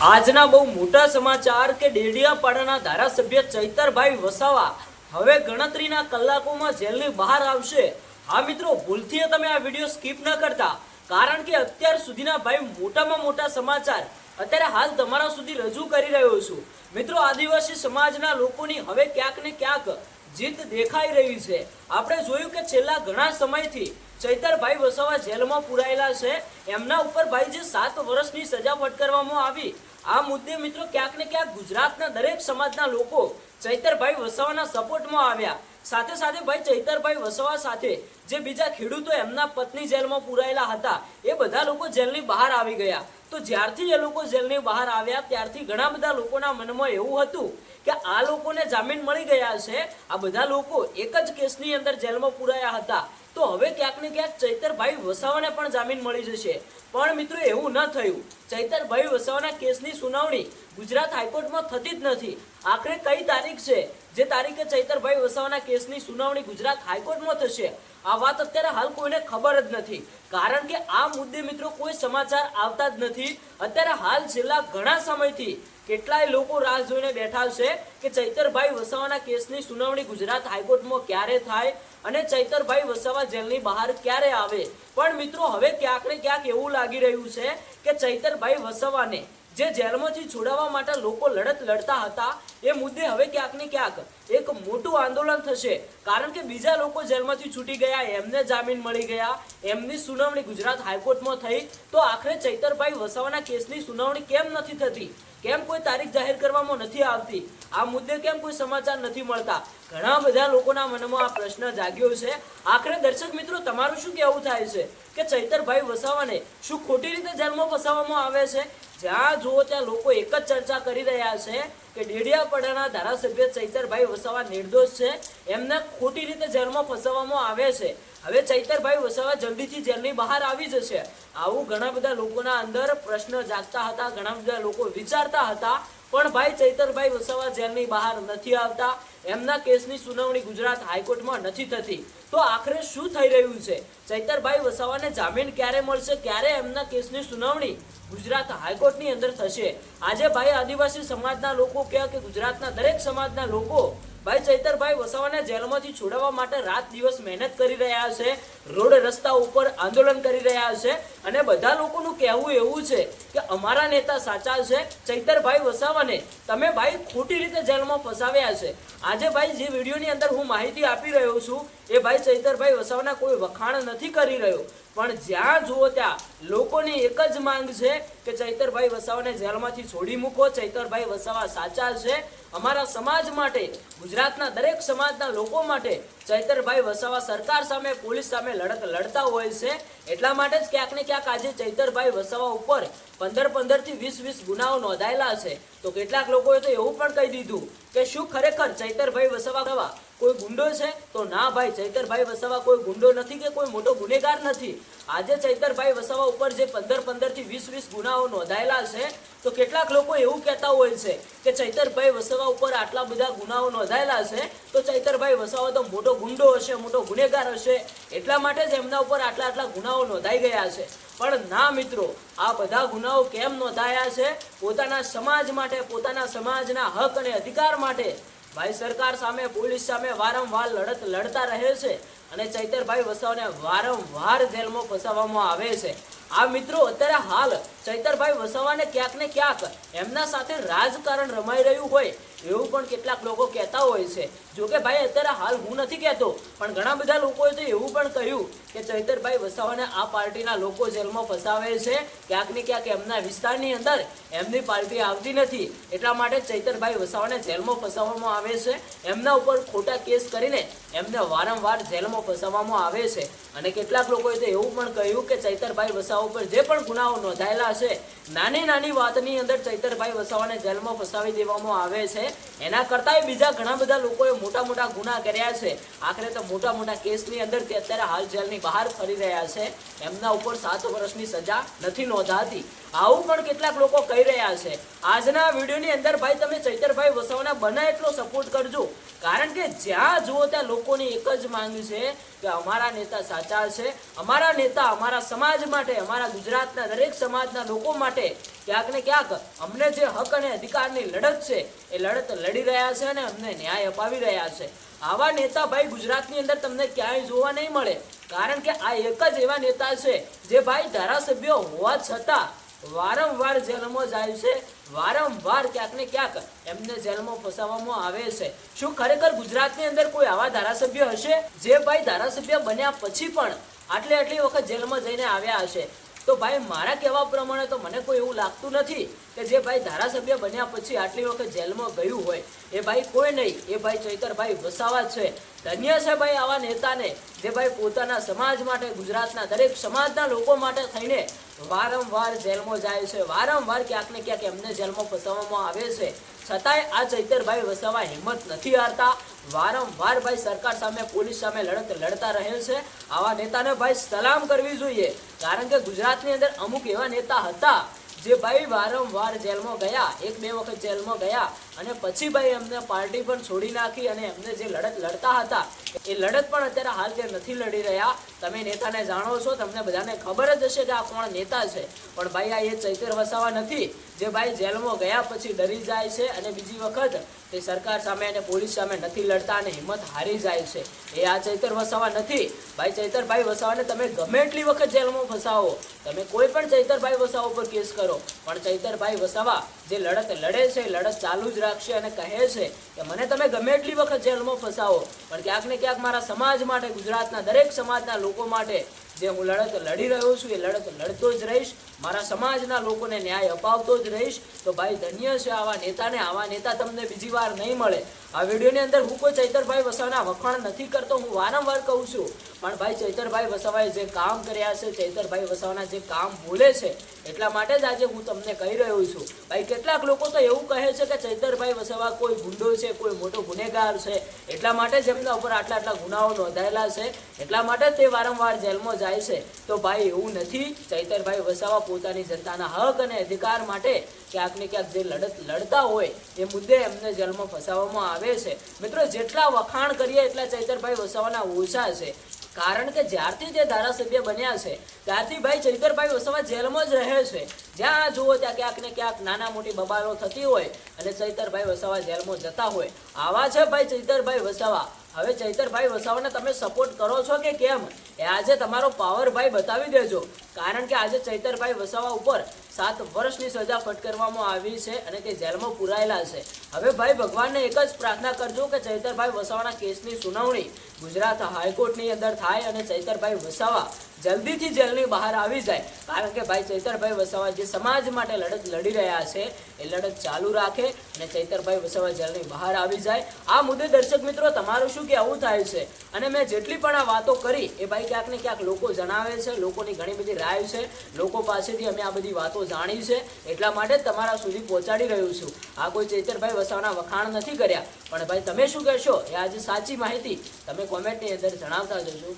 આજના બહુ મોટા સમાચાર કે ડેડિયાપાડાના ધારાસભ્ય ચૈતરભાઈ વસાવા હવે ગણતરીના કલાકોમાં જેલની બહાર આવશે। હા મિત્રો, ભૂલથી તમે આ વિડીયો સ્કીપ ન કરતા, કારણ કે અત્યાર સુધીના ભાઈ મોટામાં મોટા સમાચાર અત્યારે હાલ તમારા સુધી રજૂ કરી રહ્યો છું। મિત્રો, આદિવાસી સમાજના લોકોની હવે ક્યાંક ને ક્યાંક જીત દેખાઈ રહી છે। આપણે જોયું કે છેલ્લા ઘણા સમયથી ચૈતરભાઈ વસાવા જેલમાં પુરાયેલા છે। એમના ઉપર ભાઈ જે 7 વર્ષની સજા ફટકારવામાં આવી, આ મુદ્દે મિત્રો ક્યાંક ને ક્યાંક ગુજરાતના દરેક સમાજના લોકો ચૈતરભાઈ વસાવાના સપોર્ટમાં આવ્યા। સાથે સાથે ભાઈ ચૈતરભાઈ વસાવા સાથે જે બીજા ખેડૂતો એમના પત્ની જેલમાં પુરાયેલા હતા, એ બધા લોકો જેલની બહાર આવી ગયા। તો જ્યારથી એ લોકો જેલની બહાર આવ્યા ત્યારથી ઘણા બધા લોકોના મનમાં એવું હતું કે આ લોકોને જામીન મળી ગયા છે, આ બધા લોકો એક જ કેસની અંદર જેલમાં પુરાયા હતા, તો હવે ક્યાંક ને ક્યાંક ચૈતરભાઈ વસાવાને પણ જામીન મળી જશે। પણ મિત્રો એવું ન થયું। ચૈતરભાઈ વસાવાના કેસની સુનાવણી ગુજરાત હાઈકોર્ટમાં થતી જ નથી। આખરે કઈ તારીખ છે જે તારીખે ચૈતરભાઈ વસાવાના કેસની સુનાવણી ગુજરાત હાઈકોર્ટમાં થશે, આ વાત અત્યારે હાલ કોઈને ખબર જ નથી, કારણ કે આ મુદ્દે મિત્રો કોઈ સમાચાર આવતા જ નથી। અત્યારે હાલ છેલ્લા ઘણા સમયથી કેટલાય લોકો રાહ જોઈને બેઠા છે કે ચૈતરભાઈ વસાવાના કેસની સુનાવણી ગુજરાત હાઈકોર્ટમાં ક્યારે થાય અને ચૈતરભાઈ વસાવા જેલની બહાર ક્યારે આવે। પણ મિત્રો હવે ક્યાંક ને ક્યાંક એવું લાગી રહ્યું છે કે ચૈતરભાઈ વસાવાને જે જેલમાંથી છોડાવવા માટે લોકો લડત લડતા હતા, એ મુદ્દે હવે ક્યાંક ને ક્યાંક એક મોટું આંદોલન થશે, કારણ કે બીજા લોકો જેલમાંથી છૂટી ગયા, એમને જામીન મળી ગયા, એમની સુનાવણી ગુજરાત હાઈકોર્ટમાં થઈ, તો આખરે ચૈતરભાઈ વસાવાના કેસની સુનાવણી કેમ નથી થતી, કેમ કોઈ તારીખ જાહેર કરવામાં નથી આવતી, આ મુદ્દે કેમ કોઈ સમાચાર નથી મળતા? ઘણા બધા લોકોના મનમાં આ પ્રશ્ન જાગ્યો છે। આખરે દર્શક મિત્રો, તમારું શું કહેવું થાય છે કે ચૈતરભાઈ વસાવાને શું ખોટી રીતે જેલમાં ફસાવવામાં આવે છે? જ્યાં જુઓ ત્યાં લોકો એક જ ચર્ચા કરી રહ્યા છે કે ડેડિયાપાડાના ધારાસભ્ય ચૈતરભાઈ વસાવા નિર્દોષ છે, એમને ખોટી રીતે જેલમાં ફસાવવામાં આવે છે। હવે ચૈતરભાઈ વસાવા જલ્દીથી જેલની બહાર આવી જશે, આવું ઘણા બધા લોકોના અંદર પ્રશ્ન જાગતા હતા, ઘણા બધા લોકો વિચારતા હતા। પણ ભાઈ ચૈતરભાઈ વસાવા જેલની બહાર નથી આવતા, એમના કેસની સુનાવણી ગુજરાત હાઈકોર્ટમાં નથી થતી, તો આખરે શું થઈ રહ્યું છે? ચૈતરભાઈ વસાવાને જામીન ક્યારે મળશે, ક્યારે એમના કેસની સુનાવણી ગુજરાત હાઈકોર્ટની અંદર થશે? આજે ભાઈ આદિવાસી સમાજના લોકો કે ગુજરાતના દરેક સમાજના લોકો ભાઈ ચૈતરભાઈ વસાવાને જેલમાંથી છોડાવવા માટે રાત દિવસ મહેનત કરી રહ્યા છે, રોડ રસ્તા ઉપર આંદોલન કરી રહ્યા છે, અને બધા લોકોનું કહેવું એવું છે કે અમારા નેતા સાચા છે, ચૈતરભાઈ વસાવાને તમે ભાઈ ખોટી રીતે જેલમાં ફસાવ્યા છે। આજે ભાઈ જે વિડીયોની અંદર હું માહિતી આપી રહ્યો છું, એ ભાઈ ચૈતરભાઈ વસાવાના કોઈ વખાણ નથી કરી રહ્યો, પણ જ્યાં જુઓ ત્યાં લોકોની એક જ માંગ છે કે ચૈતરભાઈ વસાવાને જેલમાંથી છોડી મૂકો, ચૈતરભાઈ વસાવા સાચા છે, અમારા સમાજ માટે, ગુજરાતના દરેક સમાજના લોકો માટે ચૈતરભાઈ વસાવા સરકાર સામે, પોલીસ સામે લડત લડતા હોય છે। એટલા માટે જ ક્યાંક ને ક્યાંક આજે ચૈતરભાઈ વસાવા ઉપર 15 થી 20 ગુનાઓ નોંધાયેલા છે। તો કેટલાક લોકોએ તો એવું પણ કહી દીધું કે શું ખરેખર ચૈતરભાઈ વસાવા કોઈ ગુંડો છે? તો ના ભાઈ, ચૈતરભાઈ વસાવા કોઈ ગુંડો નથી કે કોઈ મોટો ગુનેગાર નથી। આજે ચૈતરભાઈ વસાવા ઉપર જે 15 થી 20 ગુનાઓ નોંધાયેલા છે, તો કેટલાક લોકો એવું કહેતા હોય છે કે ચૈતરભાઈ વસાવા ઉપર આટલા બધા ગુનાઓ નોંધાયેલા છે, તો ચૈતરભાઈ વસાવા તો મોટો ગુંડો હશે, મોટો ગુનેગાર હશે, એટલા માટે જ એમના ઉપર આટલા ગુનાઓ નોંધાઈ ગયા છે। પણ ના મિત્રો, આ બધા ગુનાઓ કેમ નોંધાયા છે? પોતાના સમાજ માટે, પોતાના સમાજના હક અને અધિકાર માટે ભાઈ સરકાર સામે, પોલીસ સામે વારંવાર લડત લડતા રહે છે, અને ચૈતરભાઈ વસાવાને વારંવાર જેલમાં ફસાવવામાં આવે છે। આ મિત્રો અત્યારે હાલ ચૈતરભાઈ વસાવાને ક્યાંક ને ક્યાંક એમના સાથે રાજકારણ રમાઈ રહ્યું હોય એવું પણ કેટલાક લોકો કહેતા હોય છે। જોકે ભાઈ અત્યારે હાલ હું નથી કહેતો, પણ ઘણા બધા લોકોએ તો એવું પણ કહ્યું કે ચૈતરભાઈ વસાવાને આ પાર્ટીના લોકો જેલમાં ફસાવે છે, ક્યાંક ને ક્યાંક એમના વિસ્તારની અંદર એમની પાર્ટી આવતી નથી, એટલા માટે ચૈતરભાઈ વસાવાને જેલમાં ફસાવવામાં આવે છે, એમના ઉપર ખોટા કેસ કરીને એમને વારંવાર જેલમાં ફસાવવામાં આવે છે। અને કેટલાક લોકોએ તો એવું પણ કહ્યું કે ચૈતરભાઈ વસાવા ઉપર જે પણ ગુનાઓ નોંધાયેલા છે, નાની નાની વાતની અંદર ચૈતરભાઈ વસાવાને જેલમાં ફસાવી દેવામાં આવે છે, એના કરતાંય બીજા ઘણા બધા લોકોએ મોટા મોટા ગુના કર્યા છે, આખરે તો મોટા મોટા કેસની અંદર તે અત્યારે હાલ જેલની બહાર ફરી રહ્યા છે, એમના ઉપર 7 વર્ષની સજા નથી નોંધાતી, આવું પણ કેટલાક લોકો કહી રહ્યા છે। આજના વિડીયોની અંદર ભાઈ તમે ચૈતરભાઈ વસાવાને બને એટલો સપોર્ટ કરજો, કારણ કે જ્યાં જુઓ ત્યાં લોકોની એક જ માંગ છે કે અમારા નેતા સાચા છે, અમારા નેતા અમારા સમાજ માટે, અમારા ગુજરાતના દરેક સમાજના લોકો માટે ક્યાંક ને ક્યાંક અમને જે હક અને અધિકારની લડત છે એ લડત લડી રહ્યા છે અને અમને ન્યાય અપાવી રહ્યા છે. આવા નેતા ભાઈ ગુજરાતની અંદર તમને ક્યાંય જોવા નહીં મળે, કારણ કે આ એક જ એવા નેતા છે જે ભાઈ ધારાસભ્ય હોવા છતાં વારંવાર જેલમાં જાય છે, વારંવાર ક્યાંક ને ક્યાંક એમને જેલમાં ફસાવવામાં આવે છે. શું ખરેખર ગુજરાતની અંદર કોઈ આવા ધારાસભ્ય હશે જે ભાઈ ધારાસભ્ય બન્યા પછી પણ આટલી વખત જેલમાં જઈને આવ્યા હશે? તો ભાઈ મારા કહેવા પ્રમાણે તો મને કોઈ એવું લાગતું નથી કે જે ભાઈ ધારાસભ્ય બન્યા પછી આટલી વખત જેલમાં ગયું હોય. એ ભાઈ કોઈ નહીં, એ ભાઈ ચૈતરભાઈ વસાવા છે. ધન્ય છે ભાઈ આવા નેતાને જે ભાઈ પોતાના સમાજ માટે, ગુજરાતના દરેક સમાજના લોકો માટે થઈને વારંવાર જેલમાં જાય છે, વારંવાર ક્યાંક ને ક્યાંક એમને જેલમાં ફસાવવામાં આવે છે. છતાંય આ ચૈતરભાઈ વસાવા હિંમત નથી હારતા, વારંવાર ભાઈ સરકાર સામે, પોલીસ સામે લડત લડતા રહે છે. આવા નેતાને ભાઈ સલામ કરવી જોઈએ, કારણ કે ગુજરાતની અંદર અમુક એવા નેતા હતા જે ભાઈ વારંવાર જેલમાં ગયા, 1-2 વખત જેલમાં ગયા અને પછી ભાઈ એમને પાર્ટી પણ છોડી નાખી અને એમને જે લડત લડતા હતા એ લડત પણ અત્યારે હાલ જે નથી લડી રહ્યા. તમે નેતાને જાણો છો, તમને બધાને ખબર જ હશે કે આ કોણ નેતા છે, પણ ભાઈ આ એ ચૈતર વસાવા નથી જે ભાઈ જેલમાં ગયા પછી ડરી જાય છે અને બીજી વખત તે સરકાર સામે અને પોલીસ સામે નથી લડતા અને હિંમત હારી જાય છે. એ આ ચૈતર વસાવા નથી ભાઈ. ચૈતરભાઈ વસાવાને તમે ગમે એટલી વખત જેલમાં ફસાવો, તમે કોઈ પણ ચૈતરભાઈ વસાવા ઉપર કેસ કરો, પણ ચૈતરભાઈ વસાવા જે લડત લડે છે લડત ચાલુ જ રાખશે અને કહે છે કે મને તમે ગમે એટલી વખત જેલમાં ફસાવો, પણ ક્યાંક ને ક્યાંક મારા સમાજ માટે, ગુજરાતના દરેક સમાજના લોકો માટે જે હું લડત લડી રહ્યો છું એ લડત લડતો જ રહીશ, મારા સમાજના લોકોને ન્યાય અપાવતો જ રહીશ. તો ભાઈ ધન્ય છે આવા નેતાને. આવા નેતા તમને બીજી વાર નહીં મળે. આ વિડીયોની અંદર હું કોઈ ચૈતરભાઈ વસાવાના વખાણ નથી કરતો, હું વારંવાર કહું છું, પણ ભાઈ ચૈતરભાઈ વસાવાએ જે કામ કર્યા છે, ચૈતરભાઈ વસાવાના જે કામ બોલે છે એટલા માટે જ આજે હું તમને કહી રહ્યો છું. ભાઈ કેટલાક લોકો તો એવું કહે છે કે ચૈતરભાઈ વસાવા કોઈ ગુંડો છે, કોઈ મોટો ગુનેગાર છે, એટલા માટે જ એમના ઉપર આટલા ગુનાઓ નોંધાયેલા છે, એટલા માટે તે વારંવાર જેલમાં જાય છે. તો ભાઈ એવું નથી. ચૈતરભાઈ વસાવા પોતાની જનતાના હક અને અધિકાર માટે ક્યાંક ને ક્યાંક જે લડત લડતા હોય એ મુદ્દે એમને જેલમાં ફસાવવામાં આવે છે. મિત્રો, જેટલા વખાણ કરીએ એટલા ચૈતરભાઈ વસાવાના ઓછા છે, કારણ કે જ્યારથી તે ધારાસભ્ય બન્યા છે ત્યારથી ભાઈ ચૈતરભાઈ વસાવા જેલમાં જ રહે છે. જ્યાં જુઓ ત્યાં ક્યાંક ને ક્યાંક નાના મોટી બબાલો થતી હોય અને ચૈતરભાઈ વસાવા જેલમાં જતા હોય. આવા છે ભાઈ ચૈતરભાઈ વસાવા. હવે ચૈતરભાઈ વસાવાને તમે સપોર્ટ કરો છો કે કેમ એ આજે તમારો પાવર ભાઈ બતાવી દેજો, કારણ કે આજે ચૈતરભાઈ વસાવા ઉપર 7 વર્ષની સજા ફટકારવામાં આવી છે અને તે જેલમાં પુરાયેલા છે. હવે ભાઈ ભગવાનને એક જ પ્રાર્થના કરજો કે ચૈતરભાઈ વસાવાના કેસની સુનાવણી ગુજરાત હાઈકોર્ટની અંદર થાય અને ચૈતરભાઈ વસાવા જલ્દીથી જેલની બહાર આવી જાય, કારણ કે ભાઈ ચૈતરભાઈ વસાવા જે સમાજ માટે લડત લડી રહ્યા છે એ લડત ચાલુ રાખે અને ચૈતરભાઈ વસાવા જેલની બહાર આવી જાય. આ મુદ્દે દર્શક મિત્રો તમારું શું કહેવું થાય છે? અને મેં જેટલી પણ આ વાતો કરી એ ભાઈ ક્યાંક ને ક્યાંક લોકો જણાવે છે, લોકોની ઘણી બધી રાય છે, લોકો પાસેથી અમે આ બધી વાતો જાણી છે, એટલા માટે જ તમારા સુધી પહોંચાડી રહ્યું છું. આ કોઈ ચૈતરભાઈ વસાવાના વખાણ નથી કર્યા, પણ ભાઈ તમે શું કહેશો એ આજે સાચી માહિતી તમે કોમેન્ટની અંદર જણાવતા જજો.